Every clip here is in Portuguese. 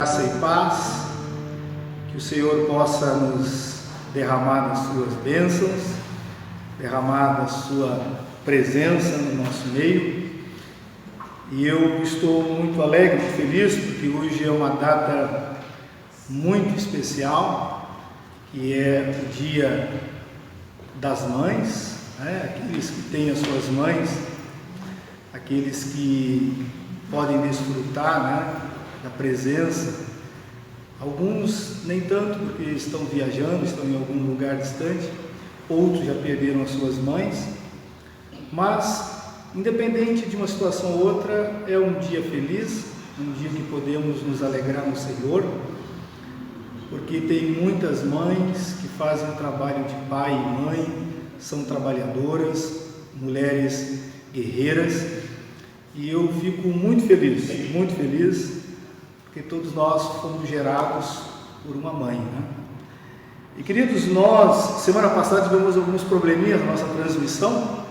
Graça e paz, que o Senhor possa nos derramar das suas bênçãos, derramar da sua presença no nosso meio. E eu estou muito alegre, muito feliz, porque hoje é uma data muito especial, que é o Dia das Mães, né? Aqueles que têm as suas mães, aqueles que podem desfrutar, né, da presença. Alguns nem tanto, porque estão viajando, estão em algum lugar distante, outros já perderam as suas mães, mas independente de uma situação ou outra, é um dia feliz, um dia que podemos nos alegrar no Senhor, porque tem muitas mães que fazem o trabalho de pai e mãe, são trabalhadoras, mulheres guerreiras, e eu fico muito feliz, porque todos nós fomos gerados por uma mãe, né? E queridos, nós, semana passada tivemos alguns probleminhas na nossa transmissão,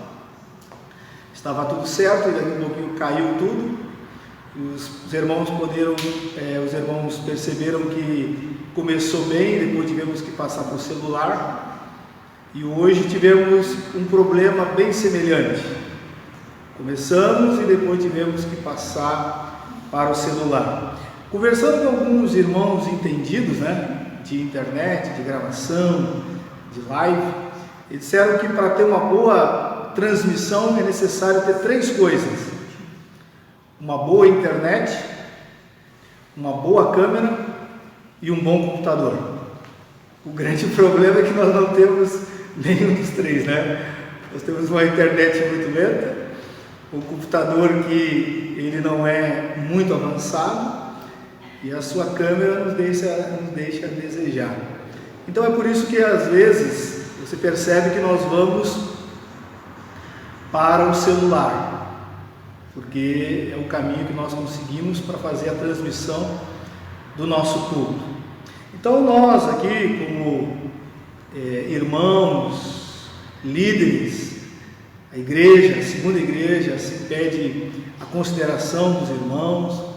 estava tudo certo e daqui a pouquinho caiu tudo, os irmãos perceberam que começou bem, depois tivemos que passar para o celular, e hoje tivemos um problema bem semelhante, começamos e depois tivemos que passar para o celular. Conversando com alguns irmãos entendidos, né, de internet, de gravação, de live, eles disseram que para ter uma boa transmissão é necessário ter três coisas: uma boa internet, uma boa câmera e um bom computador. O grande problema é que nós não temos nenhum dos três, né? Nós temos uma internet muito lenta, um computador que ele não é muito avançado, e a sua câmera nos deixa a desejar. Então é por isso que às vezes você percebe que nós vamos para o celular, porque é o caminho que nós conseguimos para fazer a transmissão do nosso culto. Então nós aqui, como irmãos, líderes, a igreja, a segunda igreja, se pede a consideração dos irmãos,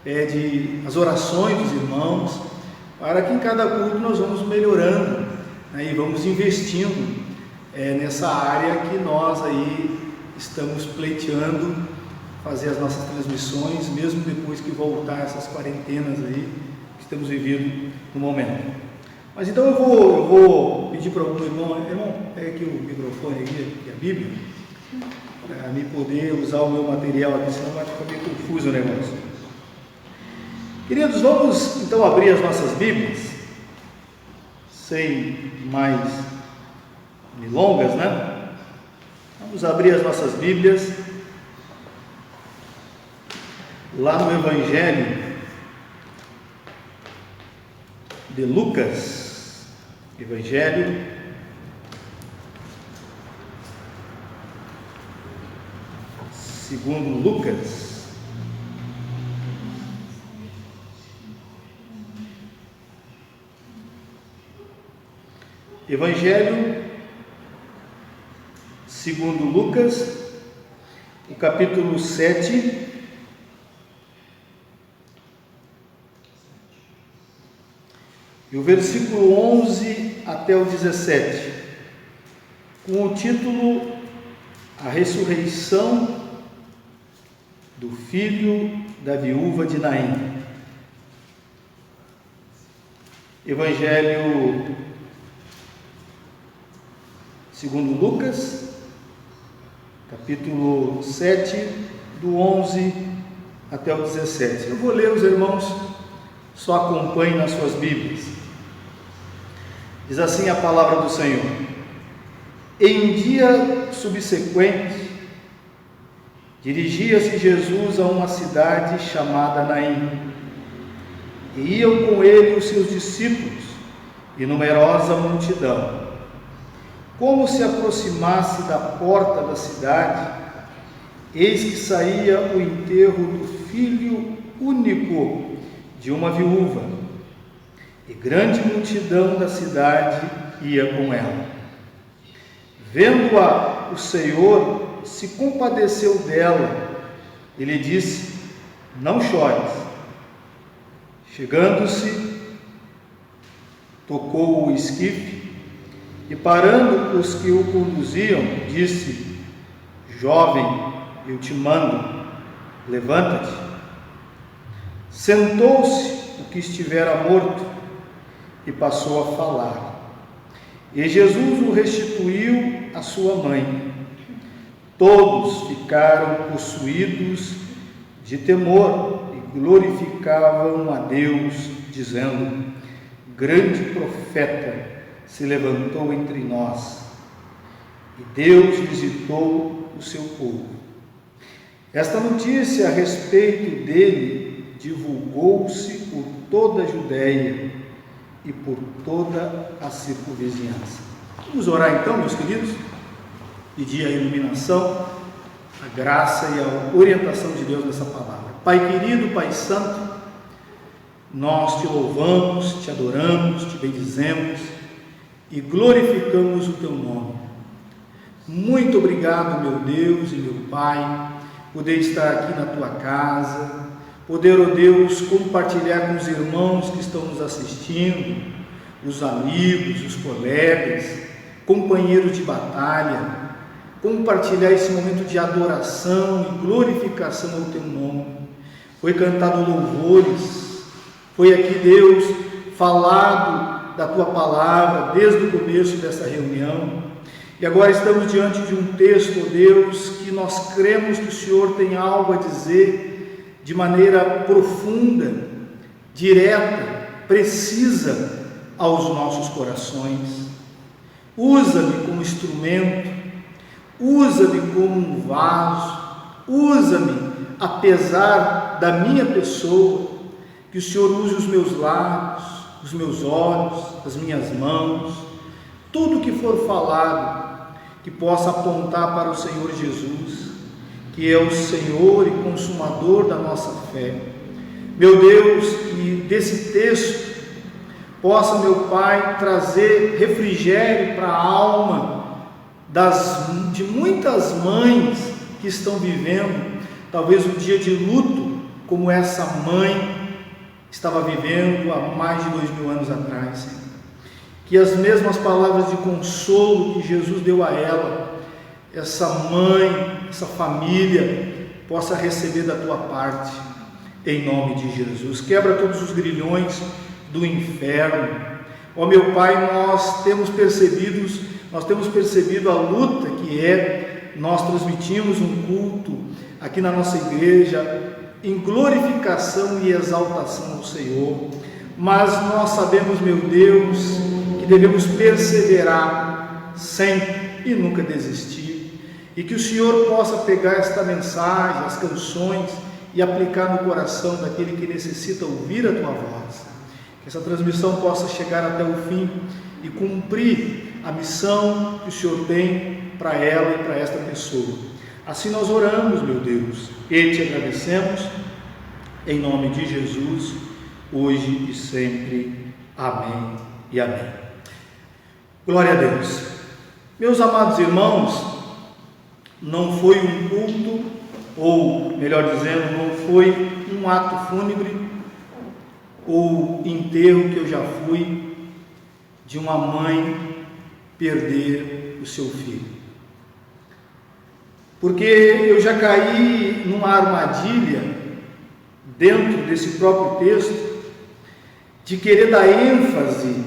pede as orações dos irmãos, para que em cada culto nós vamos melhorando, né, e vamos investindo nessa área que nós aí estamos pleiteando fazer as nossas transmissões, mesmo depois que voltar essas quarentenas aí que estamos vivendo no momento. Mas então eu vou pedir para algum irmão, pega aqui o microfone aqui, a Bíblia, para me poder usar o meu material aqui, senão vai ficar meio confuso o negócio. Queridos, vamos então abrir as nossas Bíblias, sem mais milongas, né? Vamos abrir as nossas Bíblias lá no Evangelho de Lucas, Evangelho segundo Lucas. Evangelho segundo Lucas, o capítulo 7, e o versículo 11 até o 17, com o título A Ressurreição do Filho da Viúva de Naim. Evangelho segundo Lucas, capítulo 7, do 11 até o 17. Eu vou ler, os irmãos só acompanhem nas suas Bíblias. Diz assim a palavra do Senhor: Em dia subsequente, dirigia-se Jesus a uma cidade chamada Naim, e iam com ele os seus discípulos e numerosa multidão. Como se aproximasse da porta da cidade, eis que saía o enterro do filho único de uma viúva, e grande multidão da cidade ia com ela. Vendo-a, o Senhor se compadeceu dela e lhe disse: Não chores. Chegando-se, tocou o esquife e, parando os que o conduziam, disse: Jovem, eu te mando, levanta-te. Sentou-se o que estivera morto e passou a falar. E Jesus o restituiu à sua mãe. Todos ficaram possuídos de temor e glorificavam a Deus, dizendo: Grande profeta se levantou entre nós, e Deus visitou o seu povo. Esta notícia a respeito dele divulgou-se por toda a Judéia e por toda a circunvizinhança. Vamos orar então, meus queridos, pedir a iluminação, a graça e a orientação de Deus nessa palavra. Pai querido, Pai santo, nós te louvamos, te adoramos, te bendizemos e glorificamos o teu nome. Muito obrigado, meu Deus e meu Pai, poder estar aqui na tua casa, poder, ó Deus, compartilhar com os irmãos que estão nos assistindo, os amigos, os colegas, companheiros de batalha, compartilhar esse momento de adoração e glorificação ao teu nome. Foi cantado louvores, foi aqui, Deus, falado da tua palavra desde o começo dessa reunião, e agora estamos diante de um texto, ó Deus, que nós cremos que o Senhor tem algo a dizer de maneira profunda, direta, precisa aos nossos corações. Usa-me como instrumento, usa-me como um vaso, usa-me apesar da minha pessoa, que o Senhor use os meus lábios, os meus olhos, as minhas mãos, tudo que for falado, que possa apontar para o Senhor Jesus, que é o Senhor e consumador da nossa fé. Meu Deus, que desse texto possa, meu Pai, trazer refrigério para a alma de muitas mães que estão vivendo, talvez um dia de luto, como essa mãe estava vivendo há mais de 2000 anos atrás, Senhor. Que as mesmas palavras de consolo que Jesus deu a ela, essa mãe, essa família, possa receber da tua parte, em nome de Jesus. Quebra todos os grilhões do inferno. Ó meu Pai, nós temos percebido a luta que é nós transmitimos um culto aqui na nossa igreja em glorificação e exaltação ao Senhor, mas nós sabemos, meu Deus, que devemos perseverar sempre e nunca desistir, e que o Senhor possa pegar esta mensagem, as canções, e aplicar no coração daquele que necessita ouvir a tua voz, que essa transmissão possa chegar até o fim e cumprir a missão que o Senhor tem para ela e para esta pessoa. Assim nós oramos, meu Deus, e te agradecemos, em nome de Jesus, hoje e sempre. Amém e amém. Glória a Deus. Meus amados irmãos, não foi um culto, ou melhor dizendo, não foi um ato fúnebre ou enterro que eu já fui de uma mãe perder o seu filho. Porque eu já caí numa armadilha dentro desse próprio texto de querer dar ênfase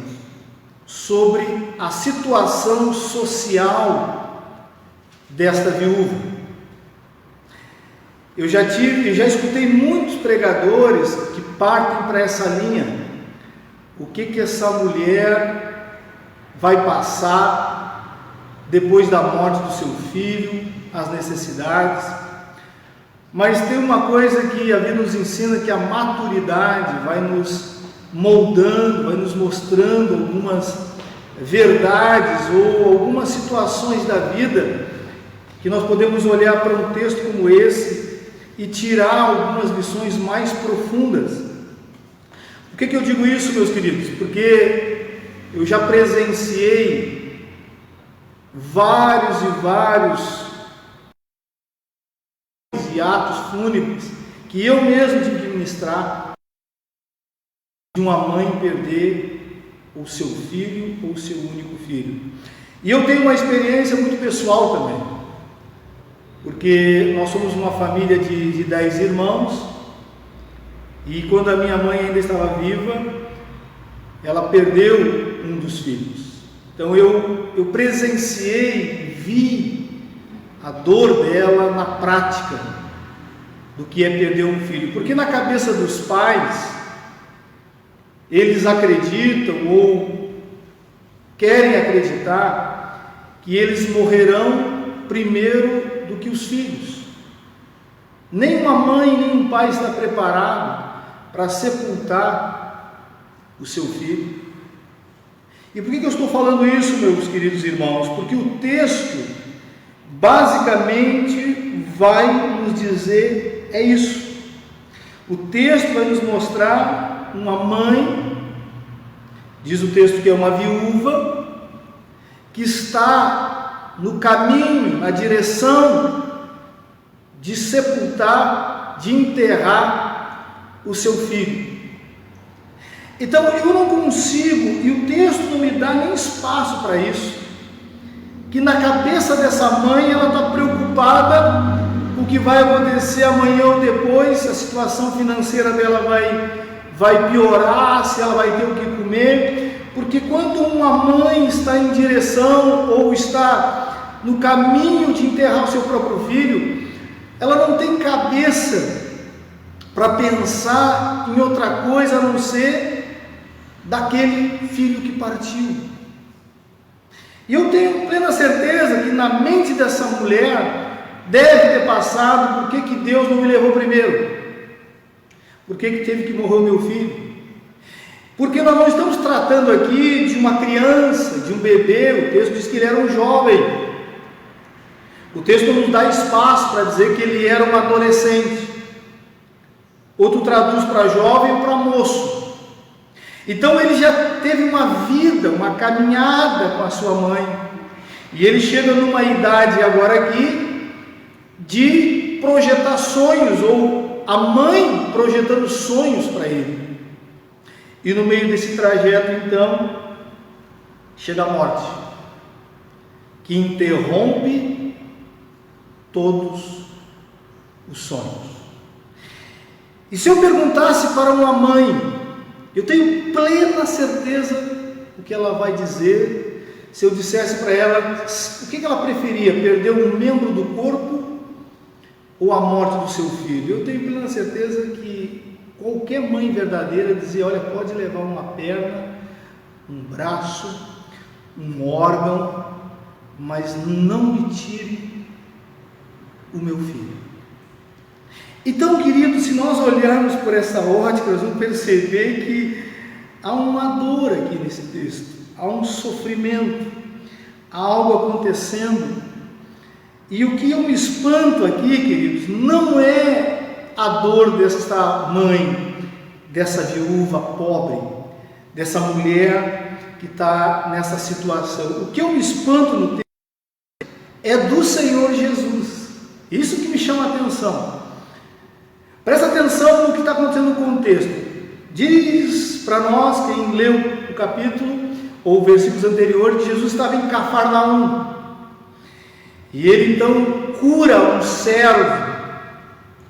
sobre a situação social desta viúva. Eu já escutei muitos pregadores que partem para essa linha. O que essa mulher vai passar depois da morte do seu filho, as necessidades. Mas tem uma coisa que a Bíblia nos ensina, que a maturidade vai nos moldando, vai nos mostrando algumas verdades ou algumas situações da vida que nós podemos olhar para um texto como esse e tirar algumas lições mais profundas. Por que eu digo isso, meus queridos? Porque eu já presenciei vários e atos fúnebres que eu mesmo tive que ministrar, de uma mãe perder o seu filho ou o seu único filho. E eu tenho uma experiência muito pessoal também, porque nós somos uma família de 10 irmãos, e quando a minha mãe ainda estava viva, ela perdeu um dos filhos. Então eu presenciei, vi a dor dela na prática do que é perder um filho, porque na cabeça dos pais, eles acreditam ou querem acreditar que eles morrerão primeiro do que os filhos. Nem uma mãe, nem um pai está preparado para sepultar o seu filho. E por que eu estou falando isso, meus queridos irmãos? Porque o texto basicamente vai nos dizer isso. O texto vai nos mostrar uma mãe, diz o texto que é uma viúva, que está no caminho, na direção de sepultar, de enterrar o seu filho. Então eu não consigo, e o texto não me dá nem espaço para isso, que na cabeça dessa mãe ela está preocupada com o que vai acontecer amanhã ou depois, se a situação financeira dela vai piorar, se ela vai ter o que comer, porque quando uma mãe está em direção ou está no caminho de enterrar o seu próprio filho, ela não tem cabeça para pensar em outra coisa a não ser daquele filho que partiu. E eu tenho plena certeza que na mente dessa mulher deve ter passado: por que Deus não me levou primeiro? Por que teve que morrer o meu filho? Porque nós não estamos tratando aqui de uma criança, de um bebê. O texto diz que ele era um jovem. O texto não nos dá espaço para dizer que ele era um adolescente. Outro traduz para jovem ou para moço. Então ele já teve uma vida, uma caminhada com a sua mãe, e ele chega numa idade agora aqui de projetar sonhos, ou a mãe projetando sonhos para ele. E no meio desse trajeto então chega a morte, que interrompe todos os sonhos. E se eu perguntasse para uma mãe, eu tenho plena certeza do que ela vai dizer se eu dissesse para ela o que ela preferia: perder um membro do corpo ou a morte do seu filho. Eu tenho plena certeza que qualquer mãe verdadeira dizia: olha, pode levar uma perna, um braço, um órgão, mas não me tire o meu filho. Então, queridos, se nós olharmos por essa ótica, nós vamos perceber que há uma dor aqui nesse texto, há um sofrimento, há algo acontecendo. E o que eu me espanto aqui, queridos, não é a dor dessa mãe, dessa viúva pobre, dessa mulher que está nessa situação. O que eu me espanto no texto é do Senhor Jesus. Isso que me chama a atenção. Presta atenção no que está acontecendo no contexto. Diz para nós, quem leu o capítulo ou versículos anteriores, que Jesus estava em Cafarnaum. E ele então cura um servo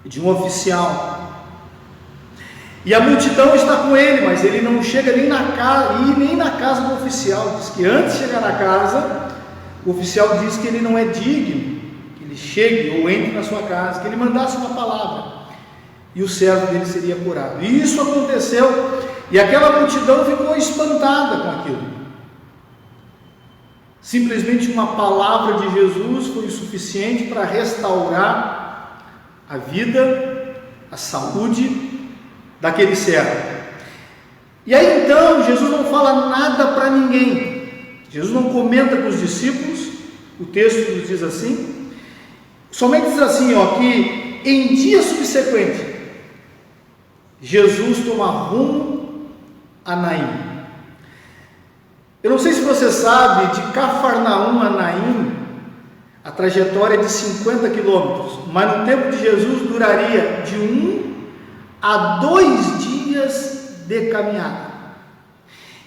de um oficial. E a multidão está com ele, mas ele não chega nem na casa do oficial. Diz que antes de chegar na casa, o oficial diz que ele não é digno que ele chegue ou entre na sua casa, que ele mandasse uma palavra, e o servo dele seria curado. E isso aconteceu, e aquela multidão ficou espantada com aquilo. Simplesmente uma palavra de Jesus foi o suficiente para restaurar a vida, a saúde daquele servo. E aí então Jesus não fala nada para ninguém. Jesus não comenta com os discípulos. O texto nos diz assim, somente diz assim, que em dia subsequente Jesus toma rumo a Naim. Eu não sei se você sabe, de Cafarnaum a Naim, a trajetória é de 50 quilômetros, mas no tempo de Jesus duraria de 1 a 2 dias de caminhada.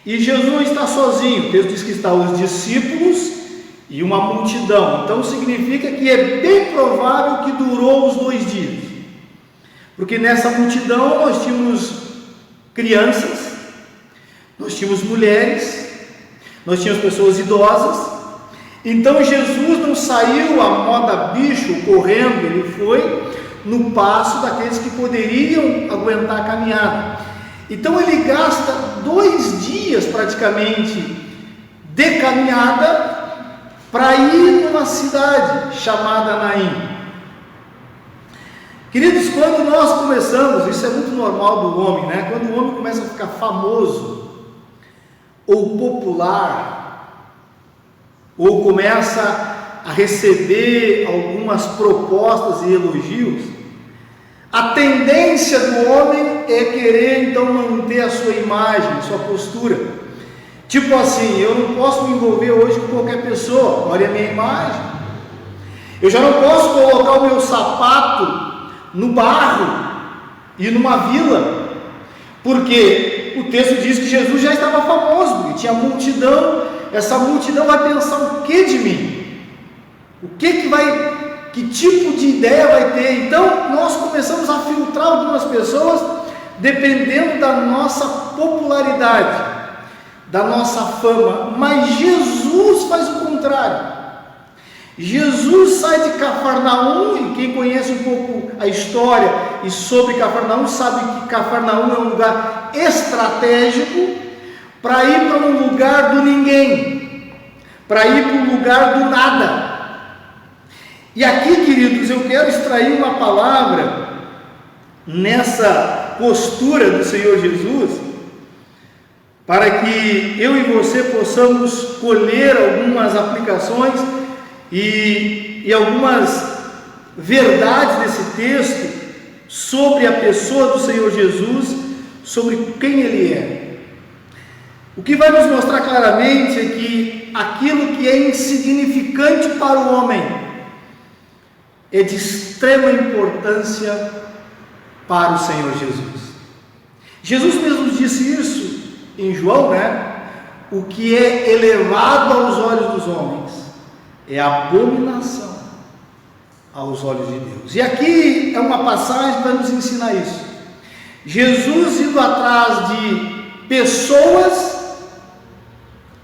E Jesus não está sozinho, o texto diz que está os discípulos e uma multidão. Então significa que é bem provável que durou os 2 dias. Porque nessa multidão nós tínhamos crianças, nós tínhamos mulheres, nós tínhamos pessoas idosas. Então Jesus não saiu a moda bicho correndo, ele foi no passo daqueles que poderiam aguentar a caminhada. Então ele gasta 2 dias praticamente de caminhada para ir numa cidade chamada Naim. Queridos, quando nós começamos, isso é muito normal do homem, né? Quando o homem começa a ficar famoso ou popular, ou começa a receber algumas propostas e elogios, a tendência do homem é querer então manter a sua imagem, sua postura. Tipo assim, eu não posso me envolver hoje com qualquer pessoa, olha a minha imagem. Eu já não posso colocar o meu sapato no barro e numa vila, porque o texto diz que Jesus já estava famoso, porque tinha multidão. Essa multidão vai pensar o que de mim? Que tipo de ideia vai ter? Então nós começamos a filtrar algumas pessoas dependendo da nossa popularidade, da nossa fama. Mas Jesus faz o contrário. Jesus sai de Cafarnaum, e quem conhece um pouco a história e sobre Cafarnaum sabe que Cafarnaum é um lugar estratégico para ir para um lugar do ninguém, para ir para um lugar do nada. E aqui, queridos, eu quero extrair uma palavra nessa postura do Senhor Jesus, para que eu e você possamos colher algumas aplicações e algumas verdades desse texto sobre a pessoa do Senhor Jesus, sobre quem Ele é. O que vai nos mostrar claramente é que aquilo que é insignificante para o homem é de extrema importância para o Senhor Jesus. Jesus mesmo disse isso em João, né? O que é elevado aos olhos dos homens é abominação aos olhos de Deus. E aqui é uma passagem que vai nos ensinar isso. Jesus indo atrás de pessoas,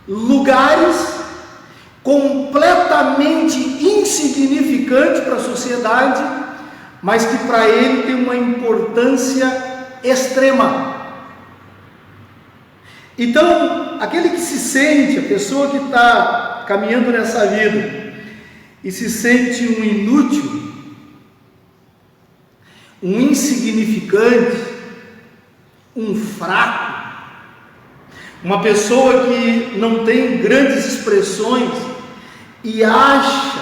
lugares completamente insignificantes para a sociedade, mas que para ele tem uma importância extrema. Então, aquele que se sente, a pessoa que está caminhando nessa vida e se sente um inútil, um insignificante, um fraco, uma pessoa que não tem grandes expressões e acha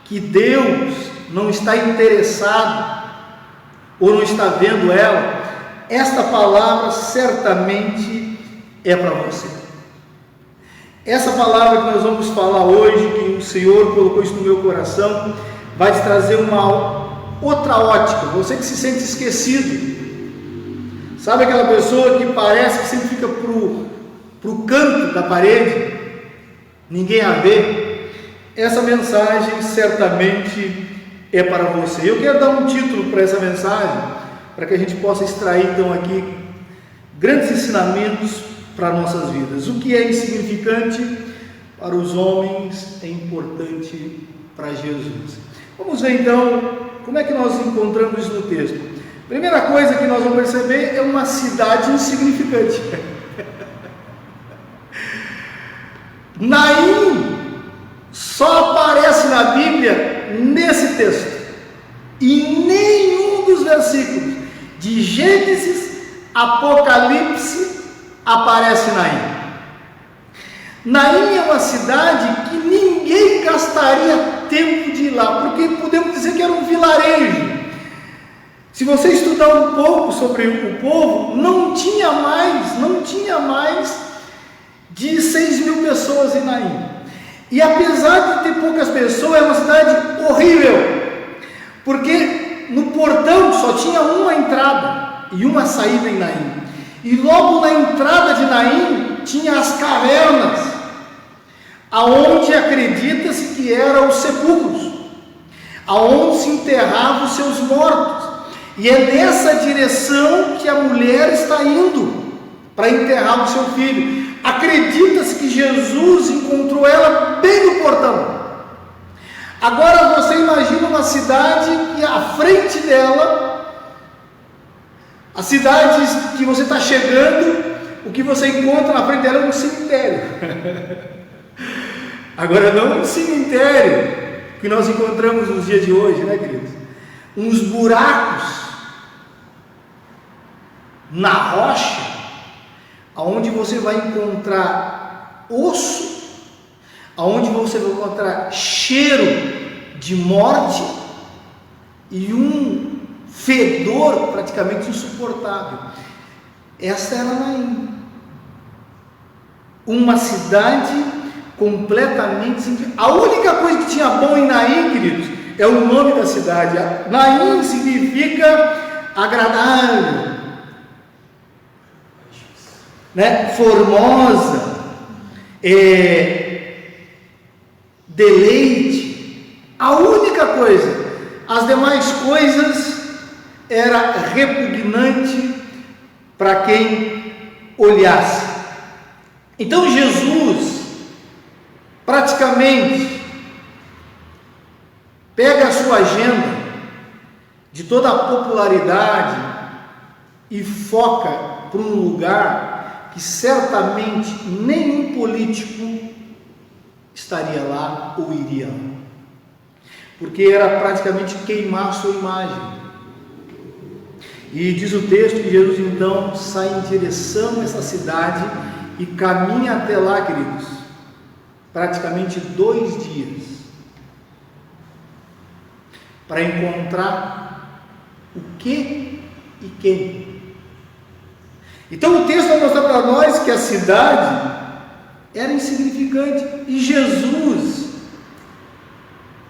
que Deus não está interessado ou não está vendo ela, esta palavra certamente é para você. Essa palavra que nós vamos falar hoje, que o Senhor colocou isso no meu coração, vai te trazer uma outra ótica. Você que se sente esquecido, sabe aquela pessoa que parece que sempre fica para o canto da parede, ninguém a vê? Essa mensagem certamente é para você. Eu quero dar um título para essa mensagem, para que a gente possa extrair então aqui grandes ensinamentos para nossas vidas. O que é insignificante para os homens é importante para Jesus. Vamos ver então como é que nós encontramos isso no texto. Primeira coisa que nós vamos perceber é uma cidade insignificante. Naim só aparece na Bíblia nesse texto, e nenhum dos versículos de Gênesis, Apocalipse aparece Naim. Naim é uma cidade que ninguém gastaria tempo de ir lá, porque podemos dizer que era um vilarejo. Se você estudar um pouco sobre o povo, não tinha mais de 6.000 pessoas em Naim. E apesar de ter poucas pessoas, é uma cidade horrível, porque no portão só tinha uma entrada e uma saída em Naim. E logo na entrada de Naim tinha as cavernas, aonde acredita-se que eram os sepulcros, aonde se enterravam os seus mortos. E é nessa direção que a mulher está indo para enterrar o seu filho. Acredita-se que Jesus encontrou ela bem no portão. Agora você imagina uma cidade e à frente dela, a cidade que você está chegando, o que você encontra na frente dela é um cemitério. Agora não um cemitério que nós encontramos nos dias de hoje, né, queridos? Uns buracos na rocha, aonde você vai encontrar osso, aonde você vai encontrar cheiro de morte e um fedor praticamente insuportável. Essa era Naim, uma cidade completamente. A única coisa que tinha bom em Naim, queridos, é o nome da cidade. Naim significa agradável, né? Formosa, deleite. A única coisa, as demais coisas era repugnante para quem olhasse. Então Jesus praticamente pega a sua agenda de toda a popularidade e foca para um lugar que certamente nenhum político estaria lá ou iria lá, porque era praticamente queimar a sua imagem. E diz o texto que Jesus então sai em direção a essa cidade e caminha até lá, queridos, praticamente 2 dias, para encontrar o que e quem. Então o texto vai mostrar para nós que a cidade era insignificante, e Jesus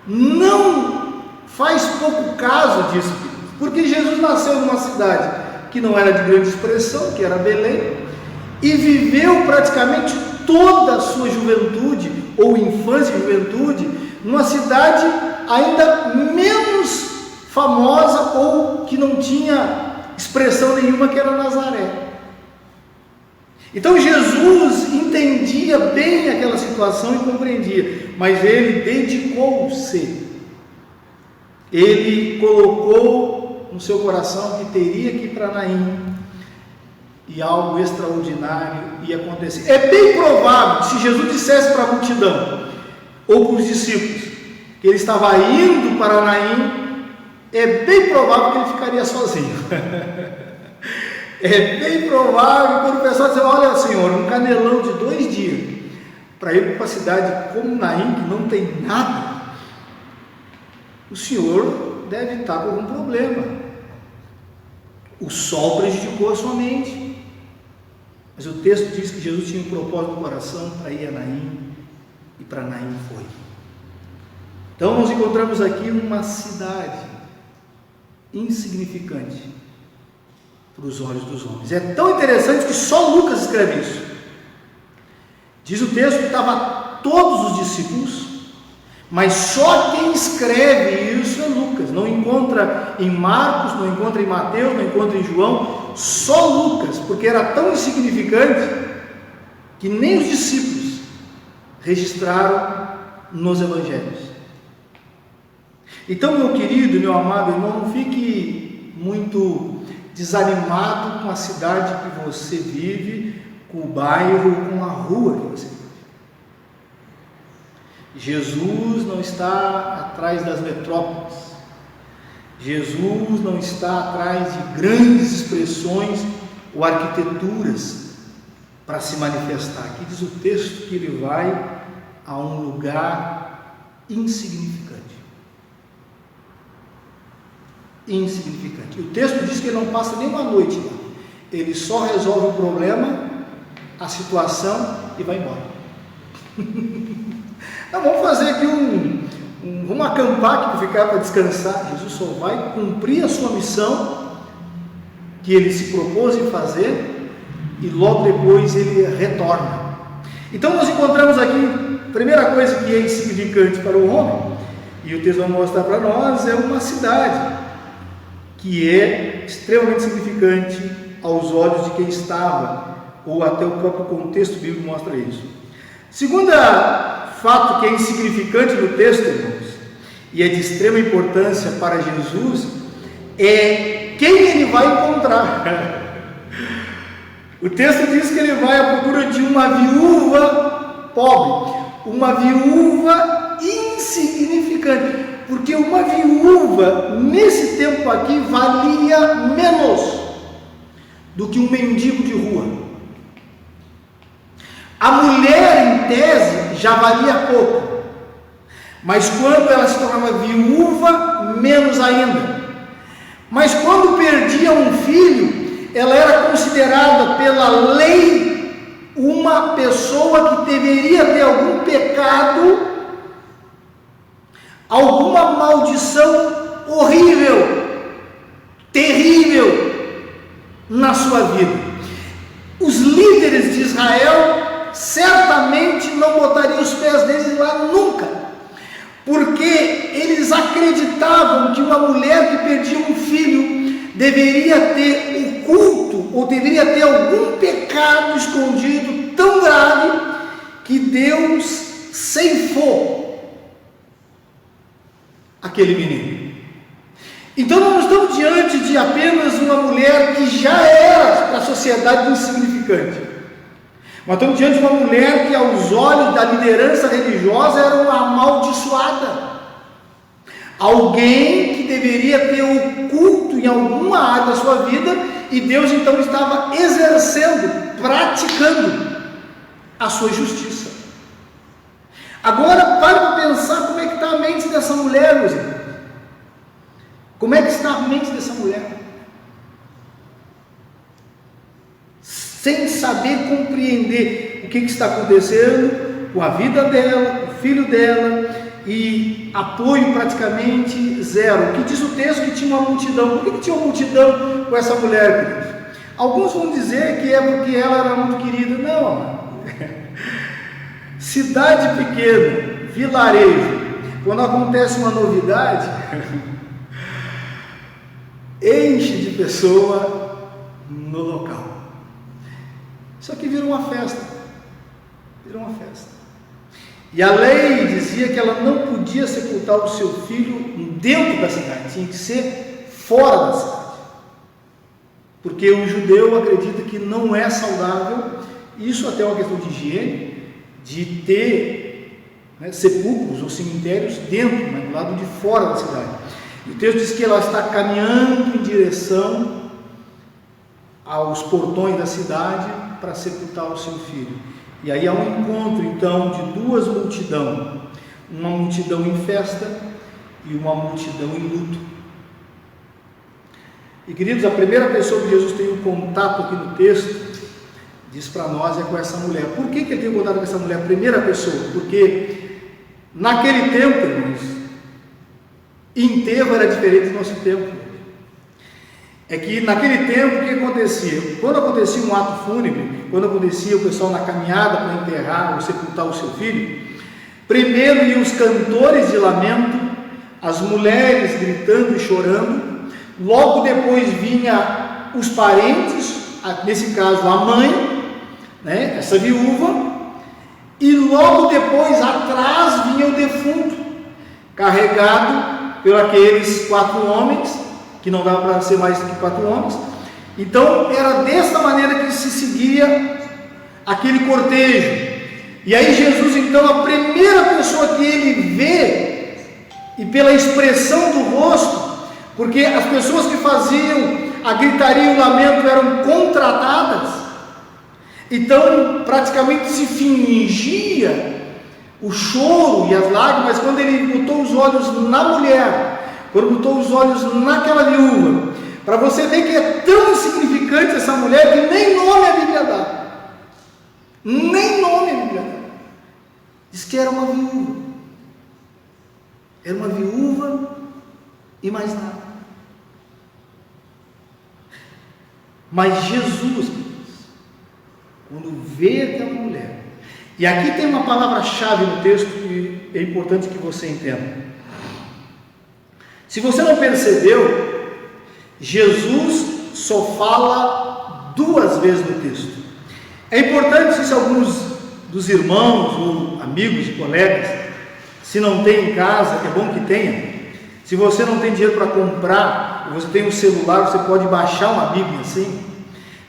não faz pouco caso disso, porque Jesus nasceu numa cidade que não era de grande expressão, que era Belém, e viveu praticamente toda a sua juventude, ou infância e juventude, numa cidade ainda menos famosa, ou que não tinha expressão nenhuma, que era Nazaré. Então Jesus entendia bem aquela situação e compreendia, mas ele dedicou-se, ele colocou no seu coração que teria que ir para Naim, e algo extraordinário ia acontecer. É bem provável que se Jesus dissesse para a multidão, ou para os discípulos, que ele estava indo para Naim, é bem provável que ele ficaria sozinho. É bem provável, quando o pessoal diz: olha, Senhor, um canelão de 2 dias para ir para uma cidade como Naim, que não tem nada, o Senhor deve estar com algum problema. O sol prejudicou a sua mente, mas o texto diz que Jesus tinha um propósito no coração para ir a Naim, e para Naim foi. Então nós encontramos aqui uma cidade insignificante para os olhos dos homens. É tão interessante que só Lucas escreve isso. Diz o texto que estava todos os discípulos, mas só quem escreve isso é Lucas. Não encontra em Marcos, não encontra em Mateus, não encontra em João, só Lucas, porque era tão insignificante que nem os discípulos registraram nos evangelhos. Então, meu querido, meu amado irmão, não fique muito desanimado com a cidade que você vive, com o bairro, com a rua que você vive. Jesus não está atrás das metrópoles, Jesus não está atrás de grandes expressões ou arquiteturas para se manifestar. Aqui diz o texto que ele vai a um lugar insignificante. Insignificante. O texto diz que ele não passa nem uma noite lá, ele só resolve o problema, a situação, e vai embora. Então, vamos fazer aqui vamos acampar aqui para ficar, para descansar. Jesus só vai cumprir a sua missão que ele se propôs em fazer, e logo depois ele retorna. Então nós encontramos aqui, primeira coisa que é insignificante para o homem, e o texto vai mostrar para nós, é uma cidade que é extremamente significante aos olhos de quem estava, ou até o próprio contexto bíblico mostra isso. Segundo fato que é insignificante no texto, irmãos, e é de extrema importância para Jesus, é quem ele vai encontrar. O texto diz que ele vai à procura de uma viúva pobre, uma viúva insignificante, porque uma viúva nesse tempo aqui valia menos do que um mendigo de rua. A mulher, em tese, já valia pouco, mas quando ela se tornava viúva, menos ainda. Mas quando perdia um filho, ela era considerada pela lei uma pessoa que deveria ter algum pecado, alguma maldição horrível, terrível na sua vida. Os líderes de Israel certamente não botariam os pés deles lá nunca, porque eles acreditavam que uma mulher que perdia um filho deveria ter o culto, ou deveria ter algum pecado escondido tão grave que Deus ceifou aquele menino. Então nós não estamos diante de apenas uma mulher que já era para a sociedade insignificante, mas estamos diante de uma mulher que aos olhos da liderança religiosa era uma amaldiçoada, alguém que deveria ter o culto em alguma área da sua vida, e Deus então estava exercendo, praticando a sua justiça. Agora pare para pensar como é que está a mente dessa mulher, meus irmãos. Como é que está a mente dessa mulher? Sem saber compreender o que está acontecendo com a vida dela, com o filho dela, e apoio praticamente zero. O que diz o texto? Que tinha uma multidão. Por que tinha uma multidão com essa mulher, queridos? Alguns vão dizer que é porque ela era muito querida. Não, amado. Cidade pequena, vilarejo, quando acontece uma novidade, enche de pessoa no local. Isso aqui virou uma festa. Virou uma festa. E a lei dizia que ela não podia sepultar o seu filho dentro da cidade, tinha que ser fora da cidade. Porque o judeu acredita que não é saudável, isso até é uma questão de higiene, de ter sepulcros ou cemitérios dentro, do lado de fora da cidade. E o texto diz que ela está caminhando em direção aos portões da cidade para sepultar o seu filho. E aí há um encontro então de duas multidões, uma multidão em festa e uma multidão em luto. E queridos, a primeira pessoa que Jesus tem um contato aqui no texto, diz para nós, é com essa mulher. Por que ele tem contato com essa mulher? Primeira pessoa, porque naquele tempo, irmãos, enterro era diferente do nosso tempo. É que naquele tempo o que acontecia? Quando acontecia um ato fúnebre, quando acontecia o pessoal na caminhada para enterrar ou sepultar o seu filho, primeiro iam os cantores de lamento, as mulheres gritando e chorando, logo depois vinha os parentes, nesse caso a mãe, essa viúva, e logo depois atrás vinha o defunto, carregado por aqueles 4 homens, que não dava para ser mais que 4 homens. Então era dessa maneira que se seguia aquele cortejo. E aí Jesus, então, a primeira pessoa que ele vê, e pela expressão do rosto, porque as pessoas que faziam a gritaria e o lamento eram contratadas, então praticamente se fingia o choro e as lágrimas. Quando ele botou os olhos na mulher, quando botou os olhos naquela viúva, para você ver que é tão insignificante essa mulher que nem nome a Bíblia dá. Nem nome a Bíblia dá. Diz que era uma viúva. Era uma viúva e mais nada. Mas Jesus, quando vê aquela mulher. E aqui tem uma palavra-chave no texto que é importante que você entenda. Se você não percebeu, Jesus só fala 2 vezes no texto. É importante se alguns dos irmãos ou amigos e colegas, se não tem em casa, é bom que tenha. Se você não tem dinheiro para comprar, você tem um celular, você pode baixar uma Bíblia assim.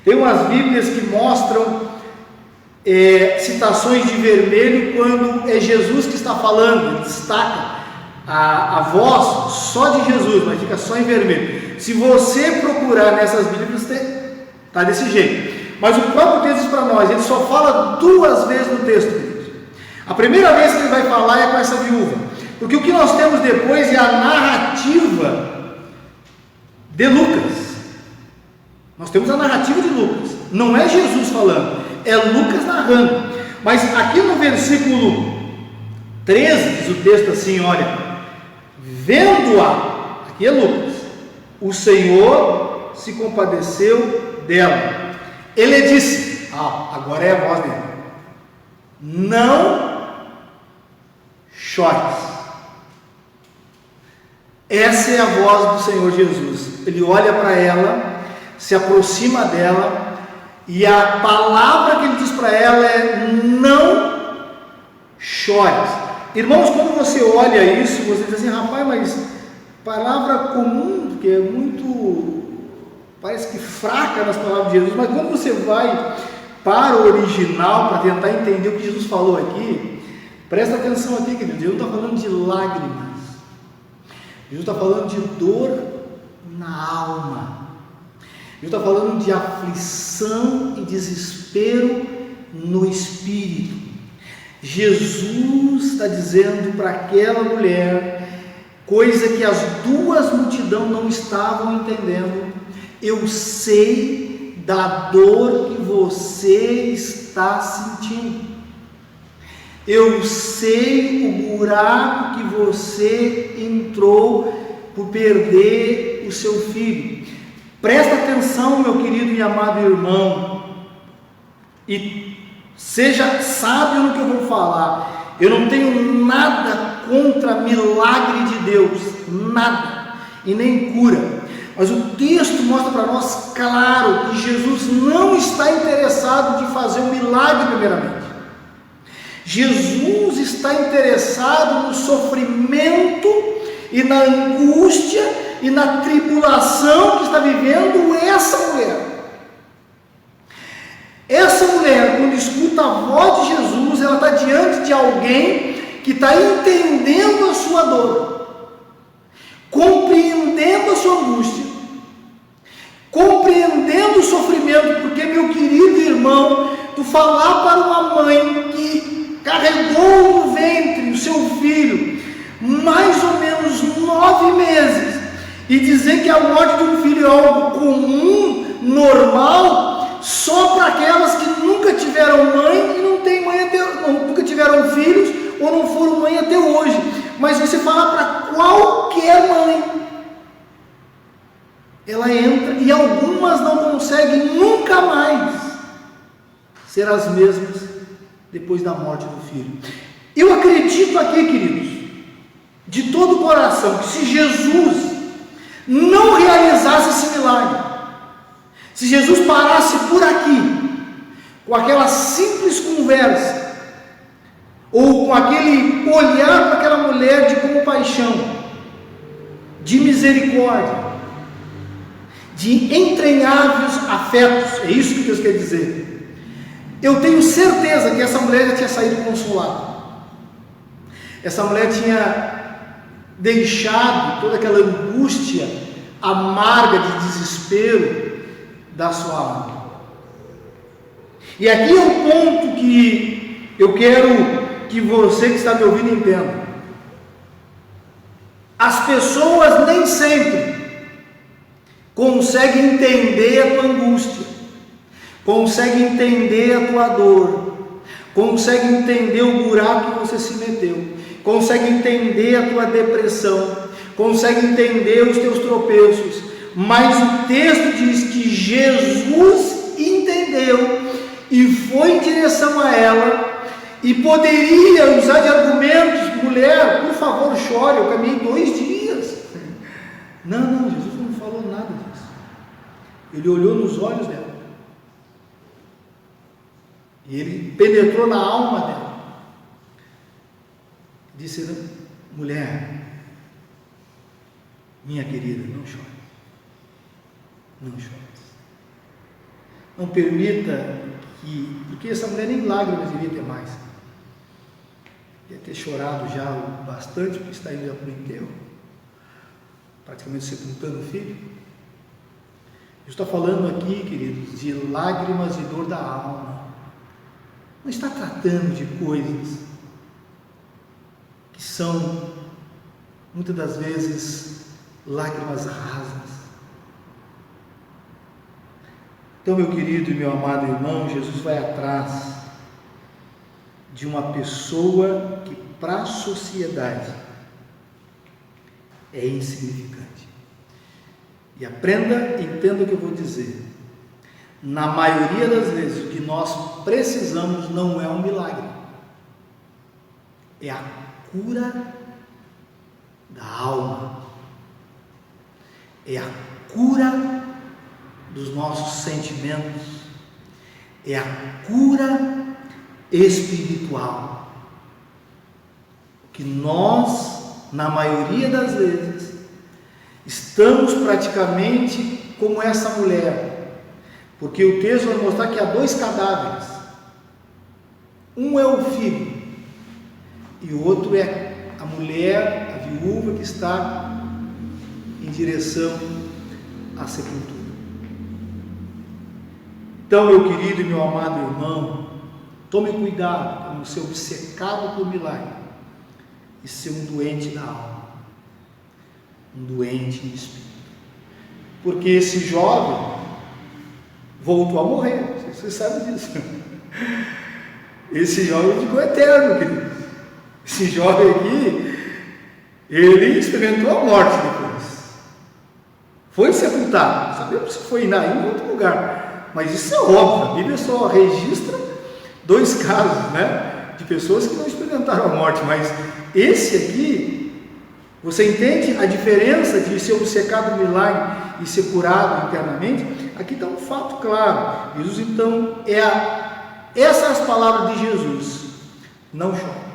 Tem umas Bíblias que mostram citações de vermelho quando é Jesus que está falando, destaca a voz só de Jesus, mas fica só em vermelho. Se você procurar nessas Bíblias, está desse jeito. Mas o próprio texto diz para nós, ele só fala 2 vezes no texto, queridos. A primeira vez que ele vai falar é com essa viúva, porque o que nós temos depois é a narrativa de Lucas. Nós temos a narrativa de Lucas, não é Jesus falando, é Lucas narrando. Mas aqui no versículo 13 diz o texto assim, olha, vendo-a, aqui é Lucas, o Senhor se compadeceu dela. Ele disse, agora é a voz dele, não chores. Essa é a voz do Senhor Jesus. Ele olha para ela, se aproxima dela, e a palavra que ele diz para ela é, não chores. Irmãos, quando você olha isso, você diz assim, rapaz, mas palavra comum, que é muito... parece que fraca nas palavras de Jesus, mas quando você vai para o original, para tentar entender o que Jesus falou aqui, presta atenção aqui, querido, Jesus está falando de lágrimas, Jesus está falando de dor na alma, Jesus está falando de aflição e desespero no espírito. Jesus está dizendo para aquela mulher, coisa que as 2 multidões não estavam entendendo, eu sei da dor que você está sentindo, eu sei o buraco que você entrou por perder o seu filho. Presta atenção, meu querido e amado irmão, e seja sábio no que eu vou falar. Eu não tenho nada contra milagre de Deus, nada, e nem cura. Mas o texto mostra para nós, claro, que Jesus não está interessado de fazer um milagre primeiramente. Jesus está interessado no sofrimento e na angústia e na tribulação que está vivendo essa mulher. Essa mulher, quando escuta a voz de Jesus, ela está diante de alguém que está entendendo a sua dor, compreendendo a sua angústia, compreendendo o sofrimento, porque, meu querido irmão, tu falar para uma mãe que carregou no ventre o seu filho mais ou menos 9 meses e dizer que a morte de um filho é algo comum, normal, só para aquelas que nunca tiveram mãe e não têm mãe nunca tiveram filhos ou não foram mãe até hoje. Mas você falar para qualquer mãe, ela entra, e algumas não conseguem nunca mais ser as mesmas depois da morte do filho. Eu acredito aqui, queridos, de todo o coração, que se Jesus não realizasse esse milagre, se Jesus parasse por aqui, com aquela simples conversa, ou com aquele olhar para aquela mulher de compaixão, de misericórdia, de entranháveis afetos, é isso que Deus quer dizer, eu tenho certeza que essa mulher já tinha saído consolada. Essa mulher tinha deixado toda aquela angústia amarga de desespero da sua alma. E aqui é o ponto que eu quero que você que está me ouvindo entenda. As pessoas nem sempre conseguem entender a tua angústia, conseguem entender a tua dor, conseguem entender o buraco que você se meteu, conseguem entender a tua depressão, conseguem entender os teus tropeços, mas o texto diz que Jesus entendeu e foi em direção a ela, e poderia usar de argumentos: mulher, por favor, chore, eu caminhei 2 dias. Não, Jesus não falou nada disso. Ele olhou nos olhos dela, e ele penetrou na alma dela, disse: mulher, minha querida, não chore, não chore. Não permita que, porque essa mulher nem lágrimas devia ter mais, devia ter chorado já bastante, porque está indo para o enterro, praticamente sepultando o filho. Eu estou falando aqui, queridos, de lágrimas e dor da alma. Não está tratando de coisas que são, muitas das vezes, lágrimas rasas. Então, meu querido e meu amado irmão, Jesus vai atrás de uma pessoa que para a sociedade é insignificante. E aprenda, entenda o que eu vou dizer. Na maioria das vezes, o que nós precisamos não é um milagre, é a cura da alma, é a cura dos nossos sentimentos, é a cura espiritual. Que nós, na maioria das vezes, estamos praticamente como essa mulher, porque o texto vai mostrar que há 2 cadáveres. Um é o filho e o outro é a mulher, a viúva, que está em direção à sepultura. Então, meu querido e meu amado irmão, tome cuidado para não ser obcecado por milagre e ser um doente da alma, um doente em espírito. Porque esse jovem voltou a morrer, você sabe disso. Esse jovem ficou eterno, querido. Esse jovem aqui, ele experimentou a morte depois. Foi sepultado. Sabemos se foi em Naim ou em outro lugar. Mas isso é óbvio. A Bíblia só registra 2 casos, né, de pessoas que não experimentaram a morte. Mas esse aqui, você entende a diferença de ser obcecado no milagre e ser curado internamente? Aqui está um fato claro. Jesus, então, essas as palavras de Jesus: não chore.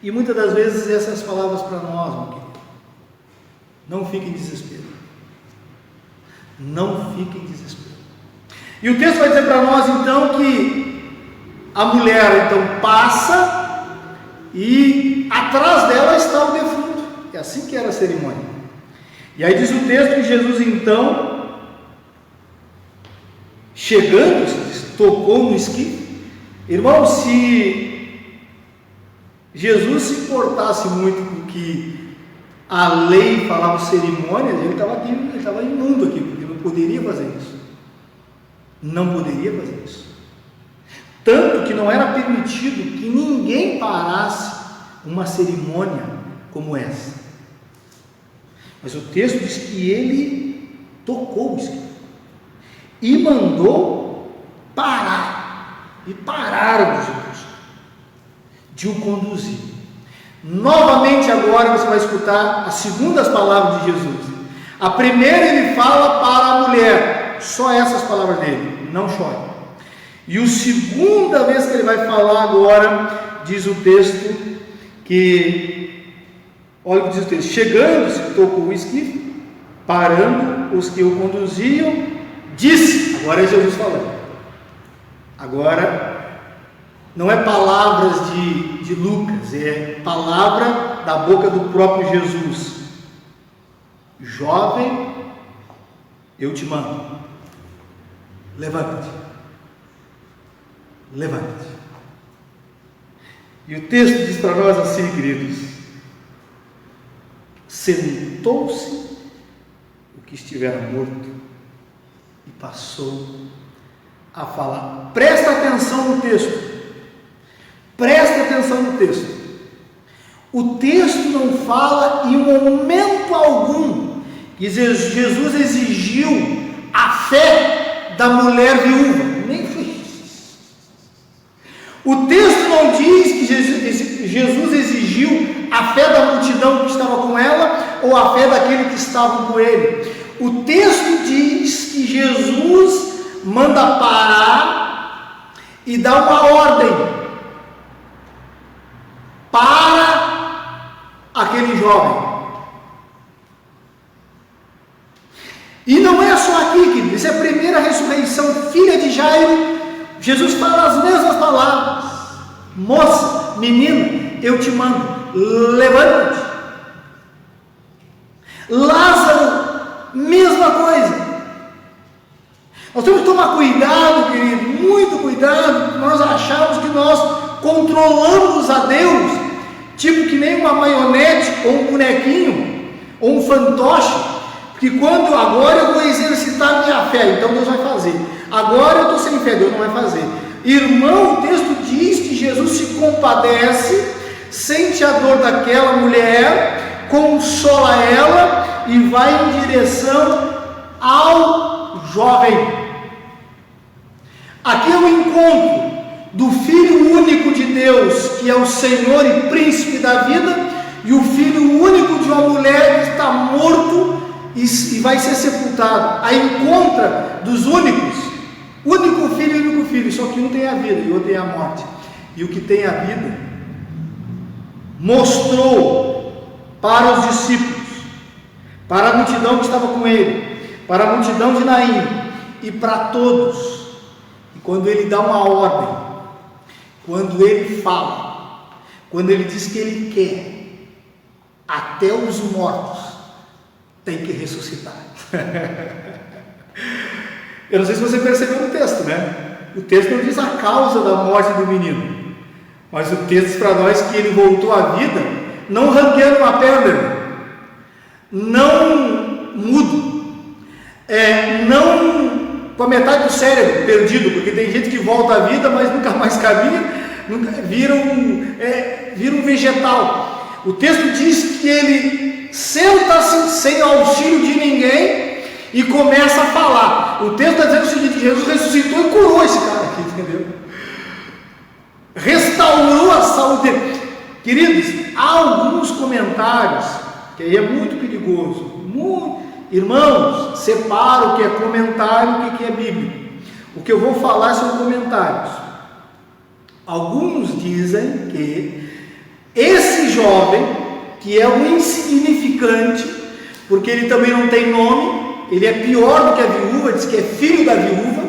E muitas das vezes essas palavras para nós, meu querido: não fique em desespero. Não fique em desespero. E o texto vai dizer para nós então que a mulher então passa e atrás dela está o defunto. É assim que era a cerimônia. E aí diz o texto que Jesus então, chegando, tocou no esquife. Irmão, se Jesus se importasse muito com o que a lei falava, cerimônias, ele estava imundo aqui, porque não poderia fazer isso. Não poderia fazer isso. Tanto que não era permitido que ninguém parasse uma cerimônia como essa. Mas o texto diz que ele tocou o esquife e mandou parar. E pararam os outros de o conduzir. Novamente agora você vai escutar as segundas palavras de Jesus. A primeira ele fala para a mulher, só essas palavras dele: não chore. E a segunda vez que ele vai falar agora, diz o texto que, olha o que diz o texto: chegando-se, tocou o esquife, parando os que o conduziam, disse. Agora é Jesus falando. Agora não é palavras de Lucas, é palavra da boca do próprio Jesus: jovem, eu te mando, levanta-te, levanta-te. E o texto diz para nós assim, queridos: sentou-se o que estivera morto e passou a falar. Presta atenção no texto. Presta atenção no texto. O texto não fala em momento algum que Jesus exigiu a fé da mulher viúva. Nem fez. O texto não diz que Jesus exigiu a fé da multidão que estava com ela ou a fé daquele que estavam com ele. O texto diz que Jesus manda parar e dá uma ordem para aquele jovem. E não é só aqui, querido, isso é a primeira ressurreição, filha de Jairo. Jesus fala as mesmas palavras: moça, menina, eu te mando, levanta-te. Lázaro, mesma coisa. Nós temos que tomar cuidado, querido, muito cuidado. Nós achamos que nós controlamos a Deus, tipo que nem uma maionete, ou um bonequinho, ou um fantoche. Porque quando agora eu vou exercitar minha fé, então Deus vai fazer. Agora eu estou sem fé, Deus não vai fazer. Irmão, o texto diz que Jesus se compadece, sente a dor daquela mulher, consola ela e vai em direção ao jovem. Aqui é o encontro do Filho único de Deus, que é o Senhor e Príncipe da vida, e o Filho único de uma mulher que está morto e vai ser sepultado. A encontra dos únicos, único filho e único filho, só que um tem a vida e o outro tem a morte. E o que tem a vida mostrou para os discípulos, para a multidão que estava com ele, para a multidão de Naim e para todos. E quando ele dá uma ordem, quando ele fala, quando ele diz que ele quer, até os mortos tem que ressuscitar. Eu não sei se você percebeu no texto, né? O texto não diz a causa da morte do menino, mas o texto diz para nós que ele voltou à vida, não ranqueando uma perna, não mudo, não com a metade do cérebro perdido, porque tem gente que volta à vida, mas nunca mais caminha, vira um vegetal. O texto diz que ele senta-se sem auxílio de ninguém e começa a falar. O texto está dizendo o seguinte: Jesus ressuscitou e curou esse cara aqui, entendeu? Restaurou a saúde dele. Queridos, há alguns comentários que aí é muito perigoso. Irmãos, separa o que é comentário e o que é bíblico. O que eu vou falar são comentários. Alguns dizem que esse jovem, que é um insignificante, porque ele também não tem nome, ele é pior do que a viúva, diz que é filho da viúva.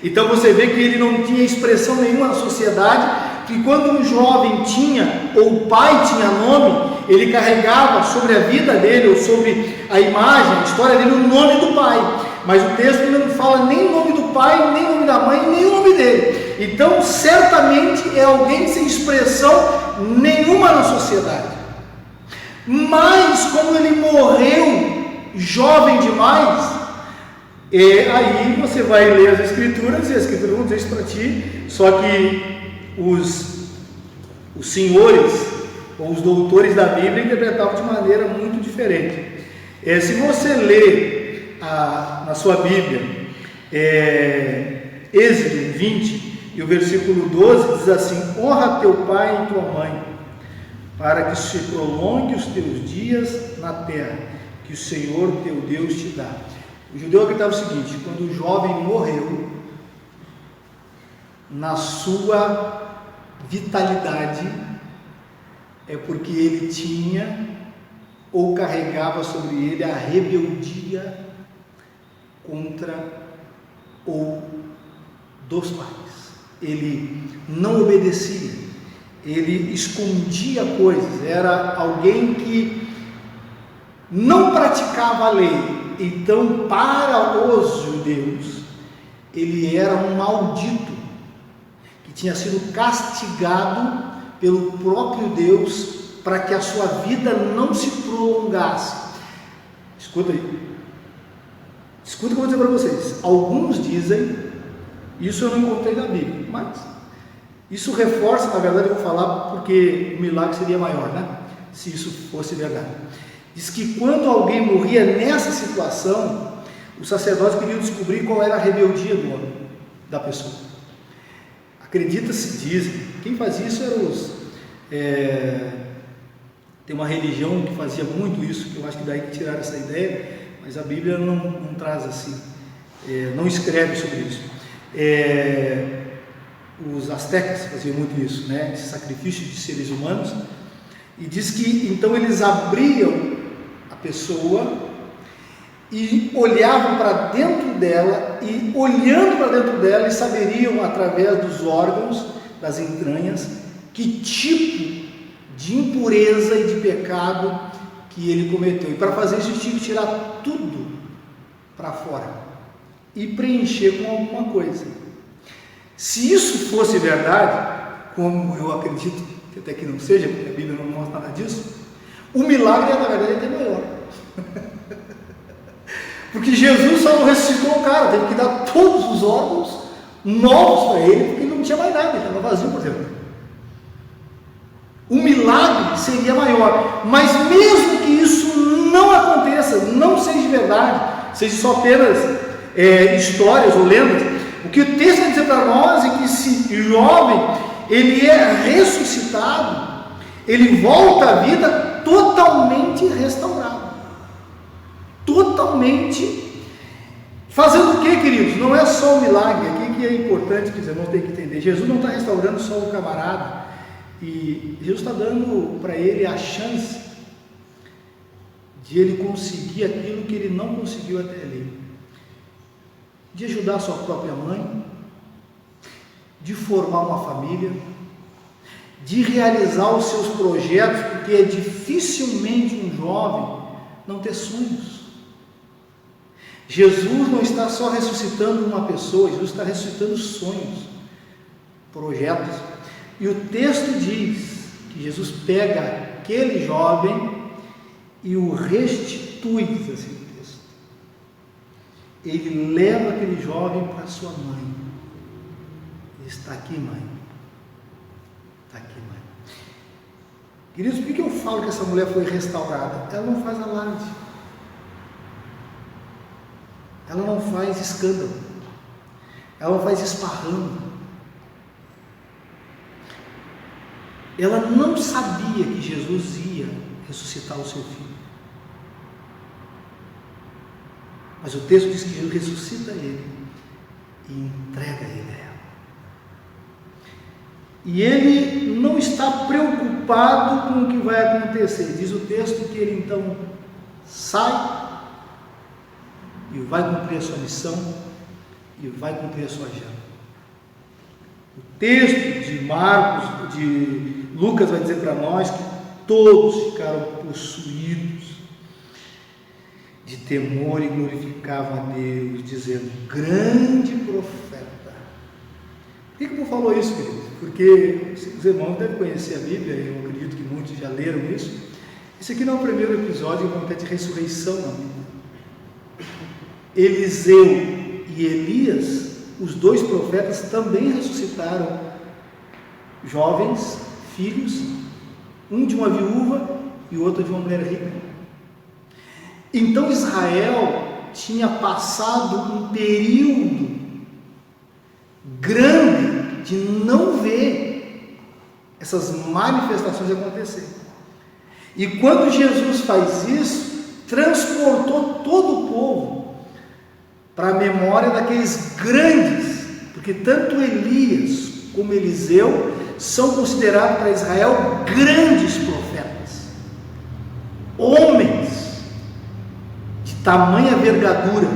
Então você vê que ele não tinha expressão nenhuma na sociedade, que quando um jovem tinha, ou o pai tinha nome, ele carregava sobre a vida dele, ou sobre a imagem, a história dele, o nome do pai. Mas o texto ainda não fala nem o nome do pai, nem o nome da mãe, nem o nome dele. Então certamente é alguém sem expressão nenhuma na sociedade. Mas como ele morreu jovem demais, aí você vai ler as escrituras, e as escrituras vão dizer isso para ti. Só que os senhores ou os doutores da Bíblia interpretavam de maneira muito diferente. Se você ler na sua Bíblia Êxodo 20 e o versículo 12 diz assim: honra teu pai e tua mãe, para que se prolongue os teus dias na terra que o Senhor teu Deus te dá. O judeu acreditava o seguinte: quando o jovem morreu, na sua vitalidade, é porque ele tinha ou carregava sobre ele a rebeldia contra ou dos pais. Ele não obedecia, ele escondia coisas, era alguém que não praticava a lei. Então, para os judeus, ele era um maldito, que tinha sido castigado pelo próprio Deus para que a sua vida não se prolongasse. Escuta aí, escuta o que eu vou dizer para vocês. Alguns dizem, isso eu não encontrei na Bíblia, mas isso reforça, na verdade eu vou falar porque o milagre seria maior, né? Se isso fosse verdade. Diz que quando alguém morria nessa situação, os sacerdotes queriam descobrir qual era a rebeldia do homem, da pessoa. Acredita-se, diz, quem fazia isso eram tem uma religião que fazia muito isso, que eu acho que daí que tiraram essa ideia, mas a Bíblia não traz assim, não escreve sobre isso. Os astecas faziam muito isso, né? Esse sacrifício de seres humanos, e diz que então eles abriam a pessoa e olhavam para dentro dela, e olhando para dentro dela, eles saberiam através dos órgãos, das entranhas, que tipo de impureza e de pecado que ele cometeu. E para fazer isso, eles tinham que tirar tudo para fora e preencher com alguma coisa. Se isso fosse verdade, como eu acredito que até que não seja, porque a Bíblia não mostra nada disso, o milagre na verdade é até maior. Porque Jesus só não ressuscitou o cara, teve que dar todos os órgãos novos para ele, porque não tinha mais nada, ele estava vazio por dentro. O milagre seria maior, mas mesmo que isso não aconteça, não seja verdade, seja só apenas histórias ou lendas, o que o texto vai dizer para nós é que esse jovem, ele é ressuscitado, ele volta à vida totalmente restaurado, totalmente, fazendo o que, queridos? Não é só um milagre, aqui que é importante que os irmãos têm que entender. Jesus não está restaurando só o camarada, e Jesus está dando para ele a chance de ele conseguir aquilo que ele não conseguiu até ali, de ajudar a sua própria mãe, de formar uma família, de realizar os seus projetos, porque é dificilmente um jovem não ter sonhos. Jesus não está só ressuscitando uma pessoa, Jesus está ressuscitando sonhos, projetos. E o texto diz que Jesus pega aquele jovem e o restitui, diz assim o texto. Ele leva aquele jovem para sua mãe. Ele está aqui, mãe. Está aqui, mãe. Queridos, por que eu falo que essa mulher foi restaurada? Ela não faz alarde. Ela não faz escândalo. Ela não faz esparramo. Ela não sabia que Jesus ia ressuscitar o seu filho. Mas o texto diz que Jesus ressuscita ele e entrega ele a ela. E ele não está preocupado com o que vai acontecer. Diz o texto que ele então sai e vai cumprir a sua missão e vai cumprir a sua agenda. O texto de Marcos, de Lucas vai dizer para nós que todos ficaram possuídos de temor e glorificavam a Deus, dizendo: grande profeta. Por que eu falo isso, queridos? Porque os irmãos devem conhecer a Bíblia, eu acredito que muitos já leram isso. Esse aqui não é o primeiro episódio que acontece de ressurreição na Bíblia. Eliseu e Elias, os dois profetas, também ressuscitaram jovens, filhos, um de uma viúva e o outro de uma mulher rica. Então Israel tinha passado um período grande de não ver essas manifestações acontecer. E quando Jesus faz isso, transportou todo o povo para a memória daqueles grandes, porque tanto Elias como Eliseu são considerados para Israel grandes profetas, homens de tamanha envergadura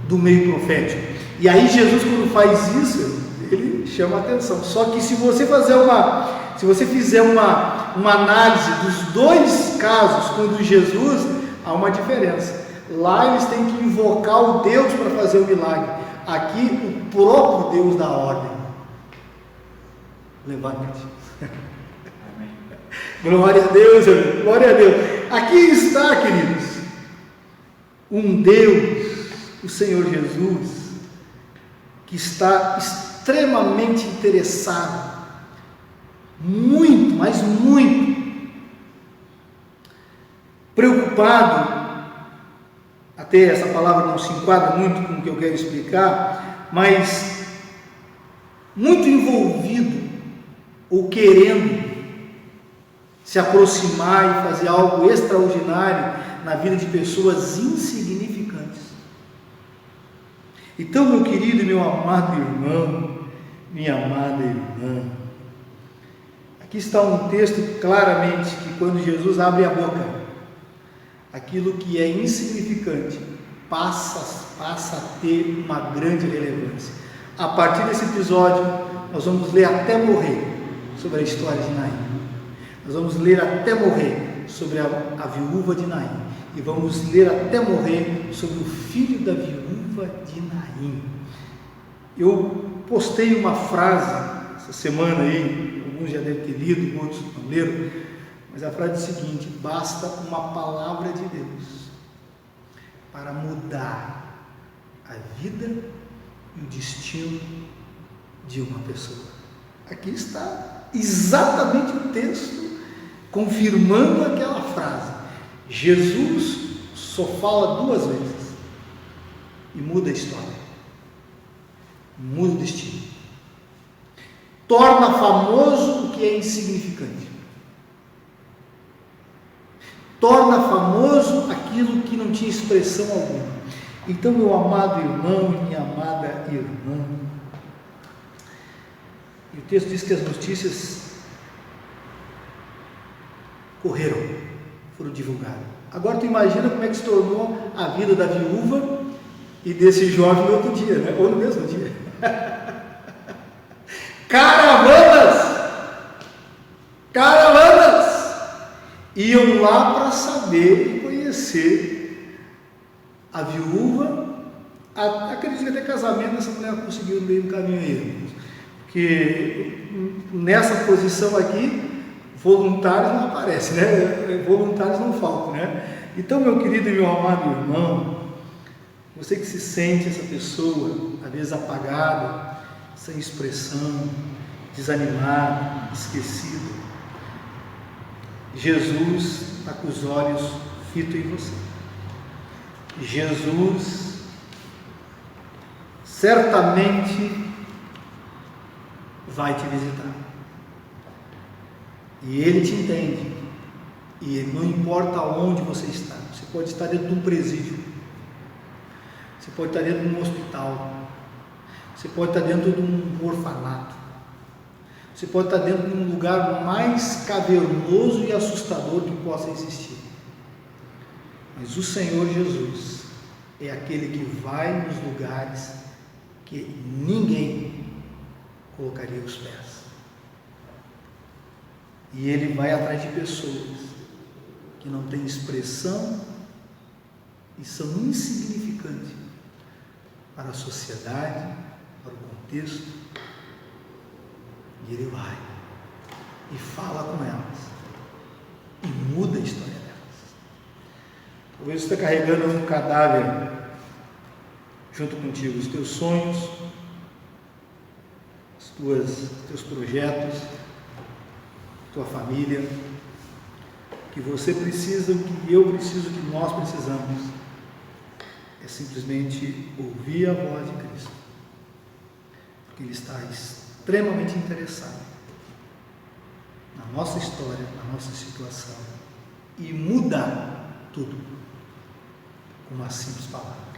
do meio profético. E aí Jesus, quando faz isso, ele chama a atenção. Só que se você fizer uma análise dos dois casos com o de Jesus, há uma diferença. Lá eles têm que invocar o Deus para fazer o milagre. Aqui o próprio Deus dá ordem. Levante. Glória a Deus, glória a Deus. Aqui está, queridos, um Deus, o Senhor Jesus, que está extremamente interessado, muito, mas muito preocupado. Até essa palavra não se enquadra muito com o que eu quero explicar, mas muito envolvido ou querendo se aproximar e fazer algo extraordinário na vida de pessoas insignificantes. Então, meu querido e meu amado irmão, minha amada irmã, aqui está um texto claramente que quando Jesus abre a boca, aquilo que é insignificante passa a ter uma grande relevância. A partir desse episódio, nós vamos ler até morrer sobre a história de Naim. Nós vamos ler até morrer sobre a viúva de Naim. E vamos ler até morrer sobre o filho da viúva de Naim. Eu postei uma frase essa semana aí, alguns já devem ter lido, outros não leram, mas a frase é a seguinte: basta uma palavra de Deus para mudar a vida e o destino de uma pessoa. Aqui está exatamente o texto confirmando aquela frase. Jesus só fala 2 vezes e muda a história, muda o destino, torna famoso o que é insignificante, torna famoso aquilo que não tinha expressão alguma. Então, meu amado irmão e minha amada irmã, e o texto diz que as notícias correram, foram divulgadas. Agora tu imagina como é que se tornou a vida da viúva e desse jovem no outro dia, né? Ou no mesmo dia. Caravanas iam lá para saber e conhecer a viúva. Acredito que até casamento essa mulher conseguiu no meio do caminho aí, porque nessa posição aqui voluntários não aparecem, né? Voluntários não faltam, né? Então, meu querido e meu amado irmão, você que se sente essa pessoa, às vezes apagada, sem expressão, desanimada, esquecida, Jesus está com os olhos fitos em você. Jesus certamente vai te visitar. E Ele te entende. E não importa onde você está. Você pode estar dentro de um presídio. Você pode estar dentro de um hospital. Você pode estar dentro de um orfanato. Você pode estar dentro de um lugar mais cavernoso e assustador que possa existir. Mas o Senhor Jesus é aquele que vai nos lugares que ninguém colocaria os pés. E Ele vai atrás de pessoas que não têm expressão e são insignificantes para a sociedade, para o contexto. E Ele vai e fala com elas e muda a história delas. Talvez você esteja carregando um cadáver junto contigo, os teus sonhos, os teus projetos, tua família, que você precisa, que eu preciso, que nós precisamos, é simplesmente ouvir a voz de Cristo, porque Ele está extremamente interessado na nossa história, na nossa situação, e mudar tudo com uma simples palavra.